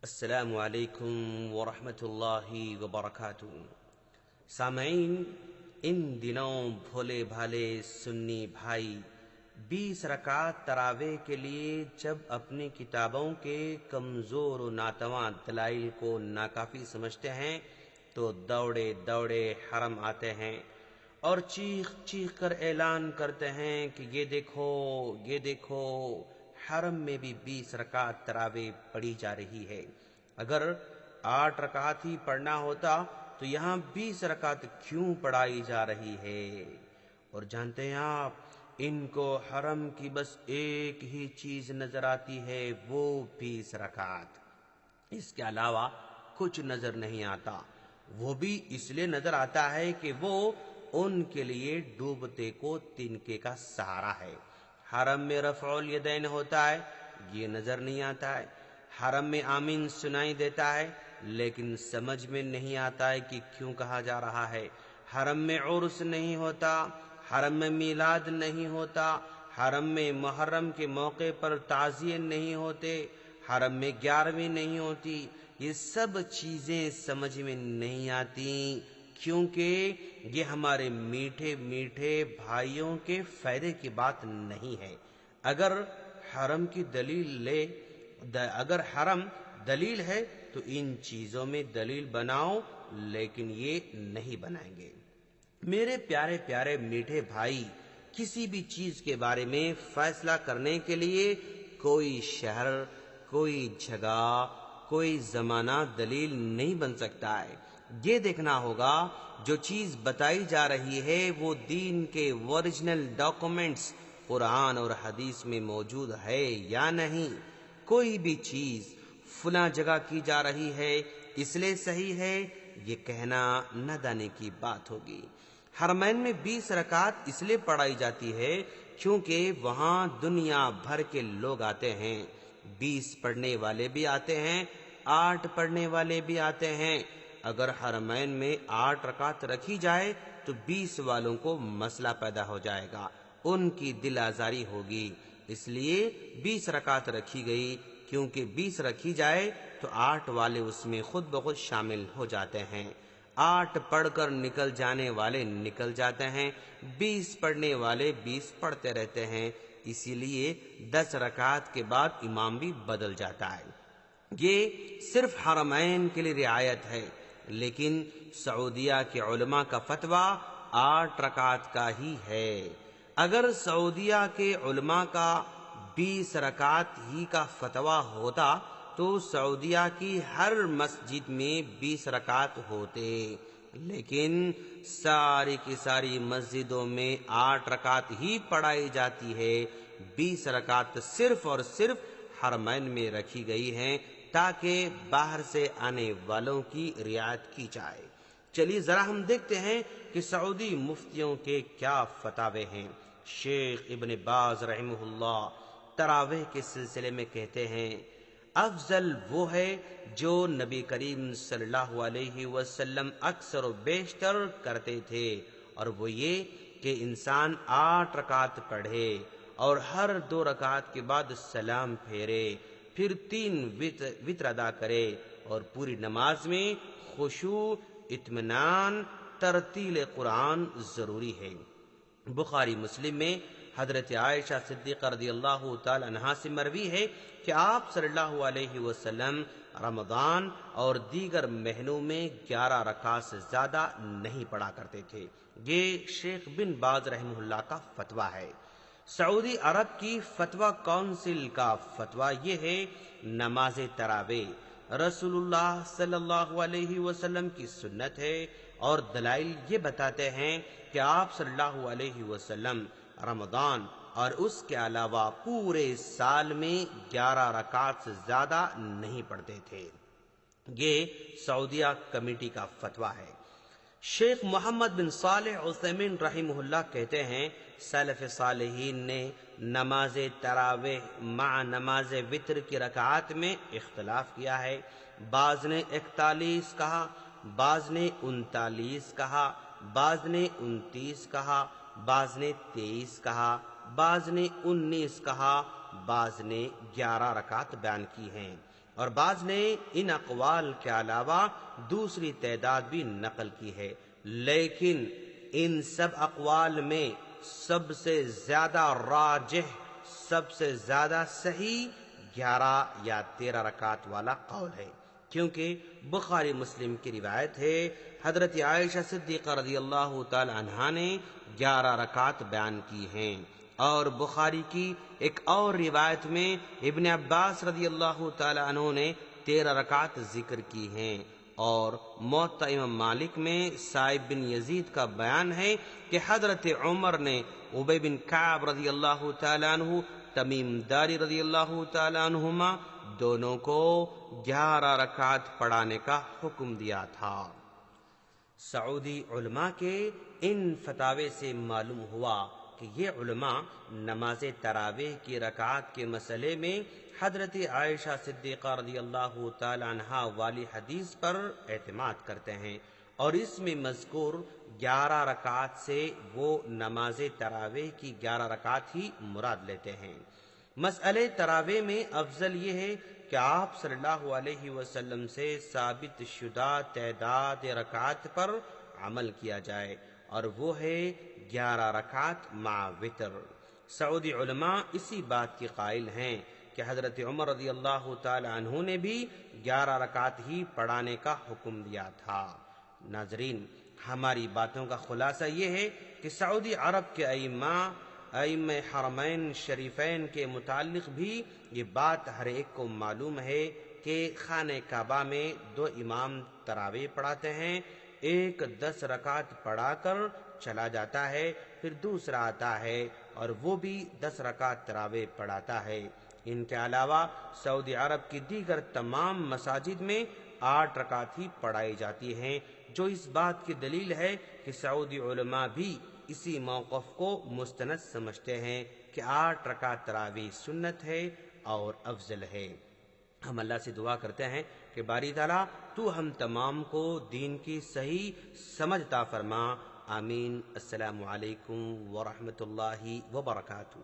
السلام علیکم ورحمۃ اللہ وبرکاتہ۔ سامعین، ان دنوں بھولے بھالے سنی بھائی 20 رکعت تراویح کے لیے جب اپنی کتابوں کے کمزور و ناتواں دلائل کو ناکافی سمجھتے ہیں تو دوڑے دوڑے حرم آتے ہیں اور چیخ چیخ کر اعلان کرتے ہیں کہ یہ دیکھو حرم میں بھی 20 رکعت تراویح پڑھی جا رہی ہے۔ اگر 8 رکعت ہی پڑھنا ہوتا تو یہاں 20 رکعت کیوں پڑھائی جا رہی ہے؟ اور جانتے ہیں آپ، ان کو حرم کی بس ایک ہی چیز نظر آتی ہے، وہ 20 رکعت۔ اس کے علاوہ کچھ نظر نہیں آتا۔ وہ بھی اس لیے نظر آتا ہے کہ وہ ان کے لیے ڈوبتے کو تنکے کا سہارا ہے۔ حرم میں رفع الیدین ہوتا ہے، یہ نظر نہیں آتا ہے۔ حرم میں آمین سنائی دیتا ہے، لیکن سمجھ میں نہیں آتا ہے کہ کیوں کہا جا رہا ہے۔ حرم میں عرس نہیں ہوتا، حرم میں میلاد نہیں ہوتا، حرم میں محرم کے موقع پر تعزیے نہیں ہوتے، حرم میں 11ویں نہیں ہوتی۔ یہ سب چیزیں سمجھ میں نہیں آتی، کیونکہ یہ ہمارے میٹھے میٹھے بھائیوں کے فائدے کی بات نہیں ہے۔ اگر حرم دلیل ہے تو ان چیزوں میں دلیل بناؤ، لیکن یہ نہیں بنائیں گے۔ میرے پیارے پیارے میٹھے بھائی، کسی بھی چیز کے بارے میں فیصلہ کرنے کے لیے کوئی شہر، کوئی جگہ، کوئی زمانہ دلیل نہیں بن سکتا ہے۔ یہ دیکھنا ہوگا جو چیز بتائی جا رہی ہے وہ دین کے اوریجنل ڈاکومنٹس قرآن اور حدیث میں موجود ہے یا نہیں۔ کوئی بھی چیز فلاں جگہ کی جا رہی ہے اس لیے صحیح ہے، یہ کہنا نادانی کی بات ہوگی۔ حرمین میں 20 رکعت اس لیے پڑھائی جاتی ہے کیونکہ وہاں دنیا بھر کے لوگ آتے ہیں۔ 20 پڑھنے والے بھی آتے ہیں، 8 پڑھنے والے بھی آتے ہیں۔ اگر حرمین میں 8 رکعت رکھی جائے تو 20 والوں کو مسئلہ پیدا ہو جائے گا، ان کی دل آزاری ہوگی۔ اس لیے 20 رکعت رکھی گئی، کیونکہ 20 رکھی جائے تو 8 والے اس میں خود بخود شامل ہو جاتے ہیں۔ 8 پڑھ کر نکل جانے والے نکل جاتے ہیں، 20 پڑھنے والے 20 پڑھتے رہتے ہیں۔ اسی لیے 10 رکعت کے بعد امام بھی بدل جاتا ہے۔ یہ صرف حرمین کے لیے رعایت ہے، لیکن سعودیہ کے علماء کا فتویٰ 8 رکعت کا ہی ہے۔ اگر سعودیہ کے علماء کا 20 رکعت ہی کا فتویٰ ہوتا تو سعودیہ کی ہر مسجد میں 20 رکعت ہوتے، لیکن ساری کی ساری مسجدوں میں 8 رکعت ہی پڑھائی جاتی ہے۔ 20 رکعت صرف اور صرف حرمین میں رکھی گئی ہیں تاکہ باہر سے آنے والوں کی رعایت کی جائے۔ چلیے ذرا ہم دیکھتے ہیں کہ سعودی مفتیوں کے کیا فتاوے ہیں۔ شیخ ابن باز رحمہ اللہ تراویح کے سلسلے میں کہتے ہیں، افضل وہ ہے جو نبی کریم صلی اللہ علیہ وسلم اکثر و بیشتر کرتے تھے، اور وہ یہ کہ انسان 8 رکعت پڑھے اور ہر 2 رکعت کے بعد سلام پھیرے، پھر 3 وتر ادا کرے، اور پوری نماز میں خشوع، اطمینان، ترتیل قرآن ضروری ہے۔ بخاری مسلم میں حضرت عائشہ صدیقہ رضی اللہ تعالی عنہا سے مروی ہے کہ آپ صلی اللہ علیہ وسلم رمضان اور دیگر مہینوں میں 11 رکعت سے زیادہ نہیں پڑھا کرتے تھے۔ یہ شیخ بن باز رحمہ اللہ کا فتویٰ ہے۔ سعودی عرب کی فتویٰ کونسل کا فتویٰ یہ ہے، نماز تراویح رسول اللہ صلی اللہ علیہ وسلم کی سنت ہے، اور دلائل یہ بتاتے ہیں کہ آپ صلی اللہ علیہ وسلم رمضان اور اس کے علاوہ پورے سال میں 11 رکعت سے زیادہ نہیں پڑھتے تھے۔ یہ سعودیہ کمیٹی کا فتویٰ ہے۔ شیخ محمد بن صالح عثیمین رحمہ اللہ کہتے ہیں، سلف صالحین نے نماز تراویح مع نماز وتر کی رکعات میں اختلاف کیا ہے۔ بعض نے 41 کہا، بعض نے 39 کہا، بعض نے 29 کہا، بعض نے 23 کہا، بعض نے 19 کہا، بعض نے 11 رکعت بیان کی ہیں اور بعض نے ان اقوال کے علاوہ دوسری تعداد بھی نقل کی ہے، لیکن ان سب اقوال میں سب سے زیادہ راجح، سب سے زیادہ صحیح 11 یا 13 رکعت والا قول ہے، کیونکہ بخاری مسلم کی روایت ہے حضرت عائشہ صدیقہ رضی اللہ تعالی عنہا نے 11 رکعت بیان کی ہیں، اور بخاری کی ایک اور روایت میں ابن عباس رضی اللہ تعالی عنہ نے 13 رکعت ذکر کی ہیں، اور موطا امام مالک میں سائب بن یزید کا بیان ہے کہ حضرت عمر نے ابی بن کعب رضی اللہ تعالی عنہ، تمیم داری رضی اللہ تعالی عنہما دونوں کو 11 رکعت پڑھانے کا حکم دیا تھا۔ سعودی علماء کے ان فتاوے سے معلوم ہوا کہ یہ علماء نماز تراویح کی رکعات کے مسئلے میں حضرت عائشہ صدیقہ رضی اللہ تعالی عنہا والی حدیث پر اعتماد کرتے ہیں، اور اس میں مذکور 11 رکعات سے وہ نماز تراویح کی 11 رکعات ہی مراد لیتے ہیں۔ مسئلہ تراویح میں افضل یہ ہے کہ آپ صلی اللہ علیہ وسلم سے ثابت شدہ تعداد رکعات پر عمل کیا جائے، اور وہ ہے 11 رکعت مع وتر۔ سعودی علماء اسی بات کی قائل ہیں کہ حضرت عمر رضی اللہ تعالی عنہ نے بھی 11 رکعت ہی پڑھانے کا حکم دیا تھا۔ ناظرین، ہماری باتوں کا خلاصہ یہ ہے کہ سعودی عرب کے ائمہ حرمین شریفین کے متعلق بھی یہ بات ہر ایک کو معلوم ہے کہ خانہ کعبہ میں 2 امام تراویح پڑھاتے ہیں، ایک 10 رکعت پڑھا کر چلا جاتا ہے، پھر دوسرا آتا ہے اور وہ بھی 10 رکعت تراویح پڑھاتا ہے۔ ان کے علاوہ سعودی عرب کی دیگر تمام مساجد میں 8 رکعت ہی پڑھائی جاتی ہیں، جو اس بات کی دلیل ہے کہ سعودی علماء بھی اسی موقف کو مستند سمجھتے ہیں کہ 8 رکعت تراویح سنت ہے اور افضل ہے۔ ہم اللہ سے دعا کرتے ہیں کہ باری تعالیٰ تو ہم تمام کو دین کی صحیح سمجھ عطا فرما۔ آمین۔ السلام علیکم ورحمۃ اللہ وبرکاتہ۔